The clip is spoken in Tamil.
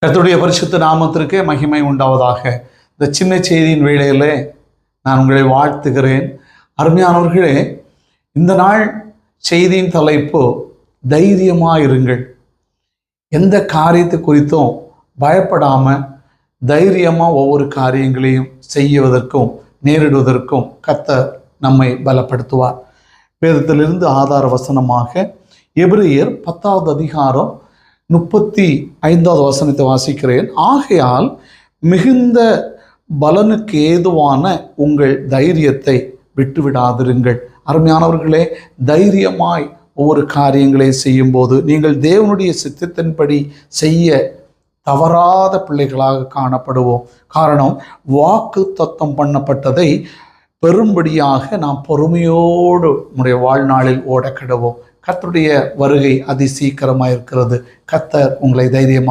கர்த்தருடைய பரிசுத்த நாமத்திற்கே மகிமை உண்டாவதாக. இந்த சின்ன செய்தியின் வேளையிலே நான் உங்களை வாழ்த்துகிறேன். அருமையானவர்களே, இந்த நாள் செய்தியின் தலைப்பு தைரியமாயிருங்கள். எந்த காரியத்தை குறித்தும் பயப்படாமல் தைரியமாக ஒவ்வொரு காரியங்களையும் செய்வதற்கும் நேரிடுவதற்கும் கர்த்தர் நம்மை பலப்படுத்துவார். வேதத்திலிருந்து ஆதார வசனமாக எபிரெயர் 10வது அதிகாரம் 35வது வசனத்தை வாசிக்கிறேன். ஆகையால் மிகுந்த பலனுக்கு ஏதுவான உங்கள் தைரியத்தை விட்டுவிடாதிருங்கள். அருமையானவர்களே, தைரியமாய் ஒவ்வொரு காரியங்களை செய்யும்போது நீங்கள் தேவனுடைய சித்தத்தின்படி செய்ய தவறாத பிள்ளைகளாக காணப்படுவோம். காரணம், வாக்கு தத்தம் பண்ணப்பட்டதை பெரும்படியாக நாம் பொறுமையோடு நம்முடைய வாழ்நாளில் ஓடக்கிடுவோம். கர்த்தருடைய வருகை அதி சீக்கிரமாக இருக்கிறது. கர்த்தர் உங்களை தைரியமாக